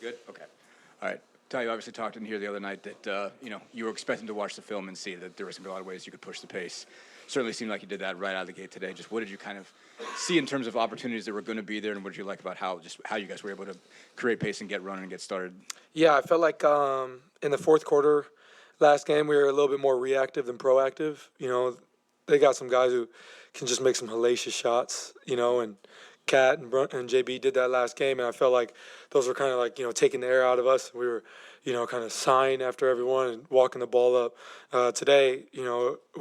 Good? Okay. All right. Ty, you obviously talked in here the other night that, you were expecting to watch the film and see that there was going to be a lot of ways you could push the pace. Certainly seemed like you did that right out of the gate today. Just what did you kind of see in terms of opportunities that were going to be there, and what did you like about how you guys were able to create pace and get running and get started? Yeah, I felt like in the fourth quarter last game, we were a little bit more reactive than proactive. They got some guys who can just make some hellacious shots, and Cat and JB did that last game, and I felt like those were kind of like, taking the air out of us. We were, kind of sighing after everyone and walking the ball up. Today, we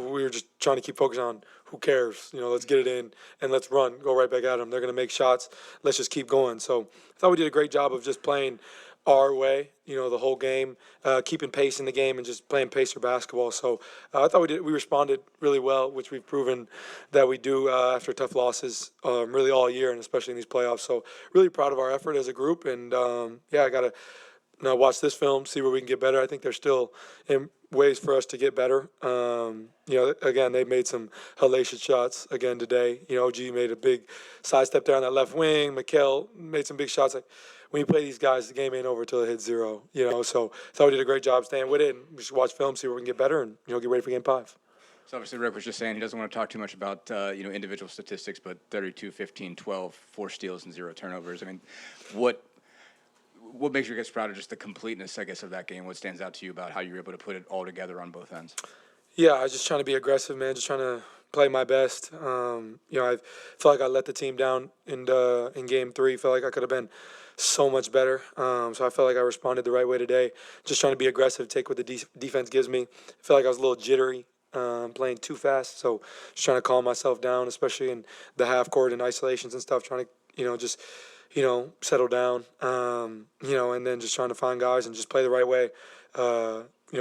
were just trying to keep focused on who cares, let's get it in and let's run, go right back at them. They're going to make shots. Let's just keep going. So I thought we did a great job of just playing our way, the whole game, keeping pace in the game and just playing pacer basketball. So I thought we responded really well, which we've proven that we do after tough losses really all year, and especially in these playoffs. So really proud of our effort as a group. And I got to watch this film, see where we can get better. I think there's still ways for us to get better. Again, they made some hellacious shots again today. OG made a big sidestep there on that left wing. Mikal made some big shots. Like, when you play these guys, the game ain't over until it hits zero. So I thought we did a great job staying with it, and we should watch film, see where we can get better, and get ready for Game 5. So obviously Rick was just saying he doesn't want to talk too much about individual statistics, but 32, 15, 12, 4 steals and 0 turnovers. I mean, what makes you guys proud of just the completeness, I guess, of that game? What stands out to you about how you were able to put it all together on both ends? Yeah, I was just trying to be aggressive, man. Just trying to play my best. I felt like I let the team down in Game 3. Felt like I could have been so much better. So I felt like I responded the right way today. Just trying to be aggressive, take what the defense gives me. I felt like I was a little jittery, playing too fast. So just trying to calm myself down, especially in the half court and isolations and stuff. Trying to, just settle down, and then just trying to find guys and just play the right way.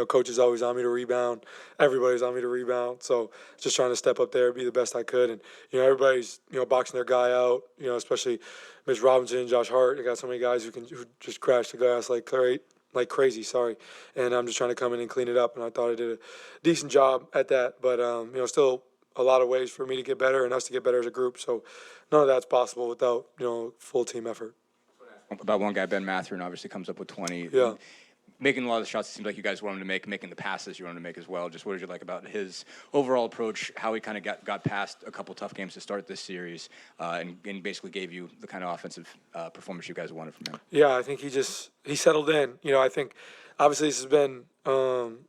Coach is always on me to rebound. Everybody's on me to rebound. So just trying to step up there, be the best I could. And, everybody's, boxing their guy out, especially Mitch Robinson, Josh Hart. They got so many guys who just crash the glass like crazy, sorry. And I'm just trying to come in and clean it up. And I thought I did a decent job at that. But, still a lot of ways for me to get better and us to get better as a group. So none of that's possible without, full team effort. About one guy, Ben Mathurin, obviously comes up with 20. Yeah. Making a lot of the shots it seemed like you guys wanted him to make, making the passes you wanted to make as well. Just what did you like about his overall approach, how he kind of got past a couple tough games to start this series, and basically gave you the kind of offensive performance you guys wanted from him? Yeah, I think he settled in. I think obviously this has been,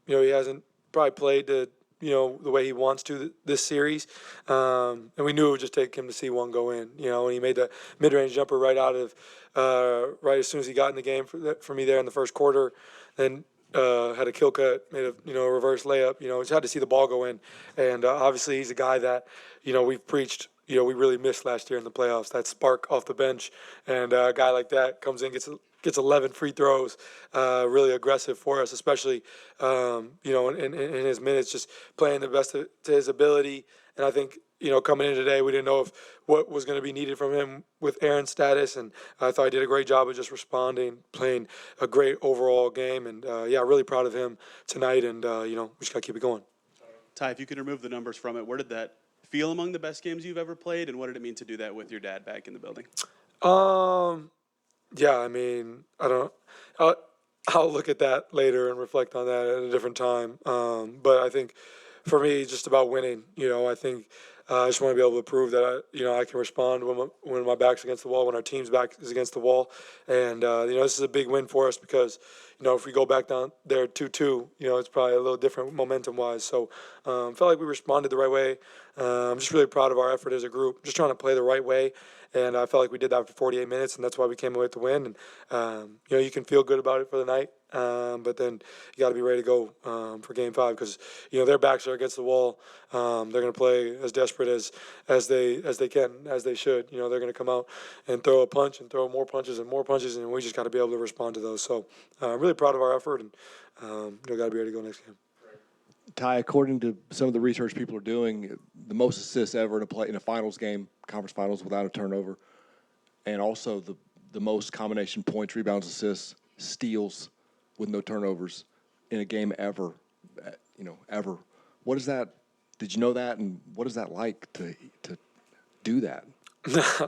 he hasn't probably played the way he wants to this series. And we knew it would just take him to see one go in, and he made the mid-range jumper right right as soon as he got in the game for me there in the first quarter. Then had a kill cut, made a reverse layup. Just had to see the ball go in. And obviously he's a guy that, we've preached, we really missed last year in the playoffs, that spark off the bench. And a guy like that comes in, gets 11 free throws, really aggressive for us, especially, in his minutes, just playing the best to his ability. And I think, coming in today, we didn't know what was going to be needed from him with Aaron's status. And I thought he did a great job of just responding, playing a great overall game. And, really proud of him tonight. And, we just got to keep it going. Ty, if you could remove the numbers from it, where did that feel among the best games you've ever played? And what did it mean to do that with your dad back in the building? Yeah, I mean, I'll look at that later and reflect on that at a different time. But I think for me, it's just about winning. I think I just want to be able to prove that I can respond when my back's against the wall, when our team's back is against the wall. And this is a big win for us because if we go back down there 2-2, it's probably a little different momentum-wise. So felt like we responded the right way. I'm just really proud of our effort as a group, just trying to play the right way. And I felt like we did that for 48 minutes, and that's why we came away with the win. And, you can feel good about it for the night, but then you got to be ready to go for Game 5 because, their backs are against the wall. They're going to play as desperate as they can, as they should. They're going to come out and throw a punch and throw more punches, and we just got to be able to respond to those. So I'm really proud of our effort, and got to be ready to go next game. Ty, according to some of the research people are doing, the most assists ever in a finals game, conference finals, without a turnover, and also the most combination points, rebounds, assists, steals with no turnovers in a game ever. Ever. What is that? Did you know that? And what is that like to do that?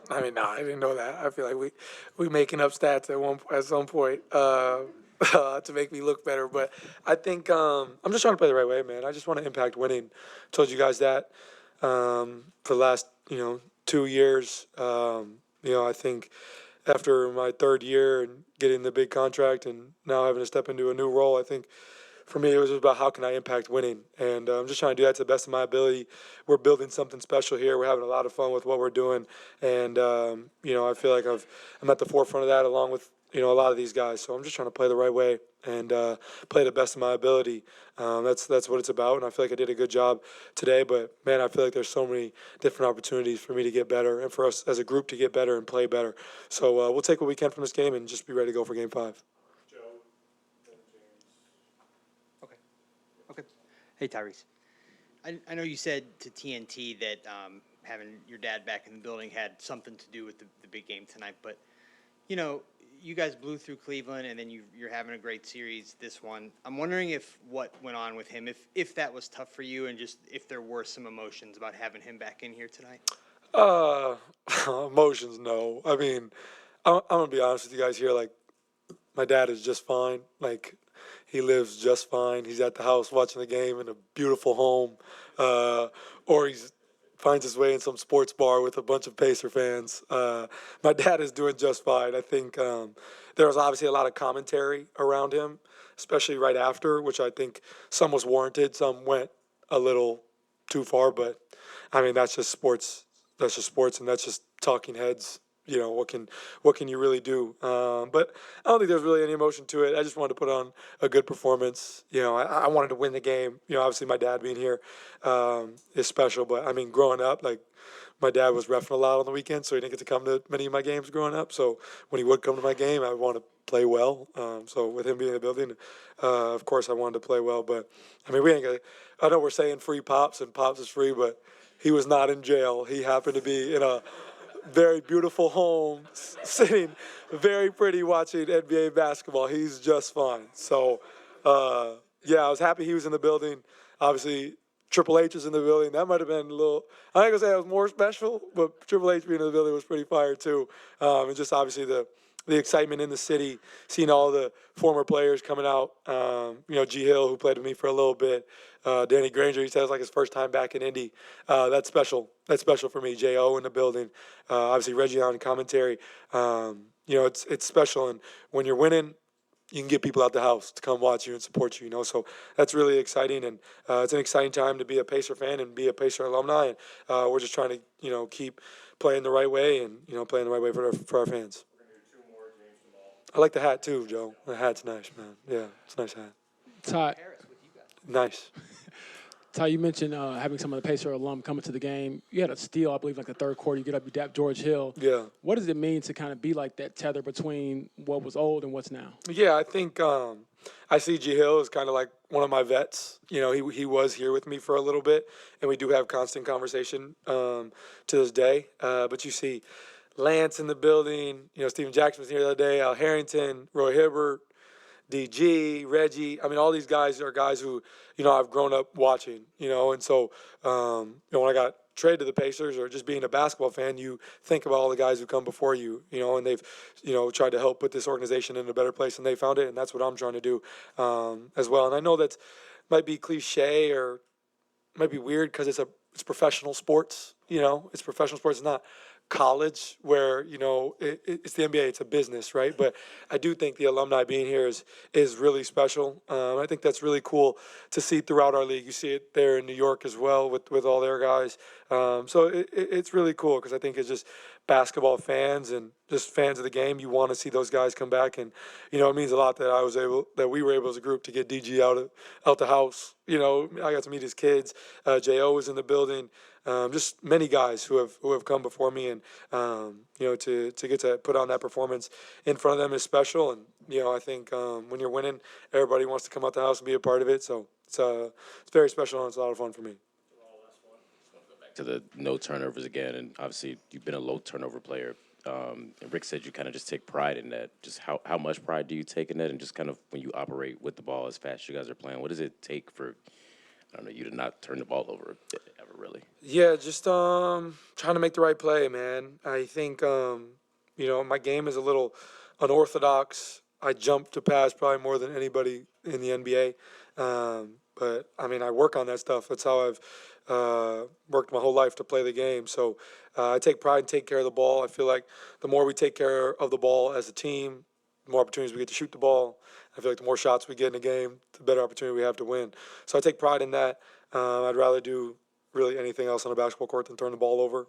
I mean, I didn't know that. I feel like we making up stats at some point to make me look better. But I think I'm just trying to play the right way, man. I just want to impact winning. Told you guys that for the last 2 years. I think after my third year and getting the big contract and now having to step into a new role, I think for me, it was about how can I impact winning, and I'm just trying to do that to the best of my ability. We're building something special here. We're having a lot of fun with what we're doing, and I feel like I'm at the forefront of that along with a lot of these guys. So I'm just trying to play the right way and play the best of my ability. That's what it's about, and I feel like I did a good job today. But man, I feel like there's so many different opportunities for me to get better and for us as a group to get better and play better. So we'll take what we can from this game and just be ready to go for Game 5. Okay. Hey, Tyrese. I know you said to TNT that having your dad back in the building had something to do with the big game tonight, but, you guys blew through Cleveland, and then you're having a great series, this one. I'm wondering if what went on with him, if that was tough for you, and just if there were some emotions about having him back in here tonight. Uh, Emotions, no. I mean, I'm gonna be honest with you guys here. Like, my dad is just fine. Like, he lives just fine. He's at the house watching the game in a beautiful home, or he's finds his way in some sports bar with a bunch of Pacer fans. My dad is doing just fine. I think there was obviously a lot of commentary around him, especially right after, which I think some was warranted, some went a little too far. But I mean, that's just sports. That's just sports, and that's just talking heads. What can you really do? But I don't think there's really any emotion to it. I just wanted to put on a good performance. I wanted to win the game. Obviously my dad being here is special. But I mean, growing up, like, my dad was reffing a lot on the weekends, so he didn't get to come to many of my games growing up. So when he would come to my game, I would want to play well. So with him being in the building, of course I wanted to play well. But I mean, we ain't gonna. I know we're saying free Pops and Pops is free, but he was not in jail. He happened to be in a very beautiful home, sitting very pretty watching NBA basketball. He's just fine. So, yeah, I was happy he was in the building. Obviously, Triple H was in the building. That might have been a little, I ain't gonna say it was more special, but Triple H being in the building was pretty fire too. And just obviously the excitement in the city, seeing all the former players coming out. G Hill, who played with me for a little bit. Danny Granger, he said it's like his first time back in Indy. That's special. That's special for me. J.O. in the building. Obviously, Reggie on commentary. It's special. And when you're winning, you can get people out the house to come watch you and support you, so that's really exciting. And it's an exciting time to be a Pacer fan and be a Pacer alumni. And we're just trying to, keep playing the right way and, playing the right way for our fans. I like the hat too, Joe. The hat's nice, man. Yeah, it's a nice hat. Ty, Nice. Ty, you mentioned having some of the Pacer alum coming to the game. You had a steal, I believe, like the third quarter. You get up, you dap George Hill. Yeah. What does it mean to kind of be like that tether between what was old and what's now? Yeah, I think I see G Hill as kind of like one of my vets. He was here with me for a little bit, and we do have constant conversation to this day. But you see Lance in the building. Steven Jackson was here the other day. Al Harrington, Roy Hibbert, DG, Reggie. I mean, all these guys are guys who, I've grown up watching, and so, when I got traded to the Pacers or just being a basketball fan, you think about all the guys who come before you, and they've, tried to help put this organization in a better place, and they found it, and that's what I'm trying to do as well. And I know that might be cliche or might be weird because it's professional sports, it's professional sports. It's not college where it's the NBA, it's a business, right? But I do think the alumni being here is really special. I think that's really cool to see throughout our league. You see it there in New York as well with all their guys. So it's really cool because I think it's just basketball fans and just fans of the game. You want to see those guys come back, and it means a lot that we were able as a group to get DG out the house. I got to meet his kids. Jo was in the building. Just many guys who have come before me, and to get to put on that performance in front of them is special. And I think when you're winning, everybody wants to come out the house and be a part of it. So it's very special, and it's a lot of fun for me. To the no turnovers again, and obviously you've been a low turnover player. And Rick said you kind of just take pride in that. Just how much pride do you take in that, and just kind of when you operate with the ball as fast as you guys are playing, what does it take for you to not turn the ball over ever? really? Yeah, just trying to make the right play, man. I think my game is a little unorthodox. I jump to pass probably more than anybody in the NBA. But I mean, I work on that stuff. That's how I've worked my whole life to play the game. So I take pride and take care of the ball. I feel like the more we take care of the ball as a team, the more opportunities we get to shoot the ball. I feel like the more shots we get in a game, the better opportunity we have to win. So I take pride in that. I'd rather do really anything else on a basketball court than turn the ball over.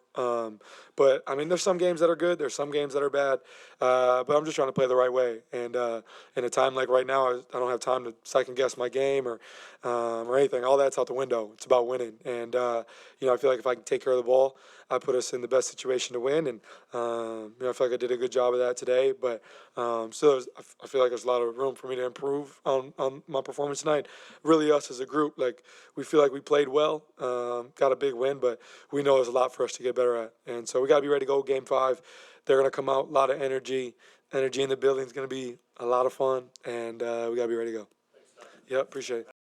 But I mean, there's some games that are good. There's some games that are bad. But I'm just trying to play the right way. And in a time like right now, I don't have time to second guess my game or anything. All that's out the window. It's about winning. And I feel like if I can take care of the ball, I put us in the best situation to win. And I feel like I did a good job of that today. But still, I feel like there's a lot of room for me to improve on my performance tonight. Really, us as a group, like we feel like we played well, got a big win, but we know there's a lot for us to get better at. And so we got to be ready to go game 5. They're going to come out, a lot of energy. Energy in the building is going to be a lot of fun, and we got to be ready to go. Yep, appreciate it.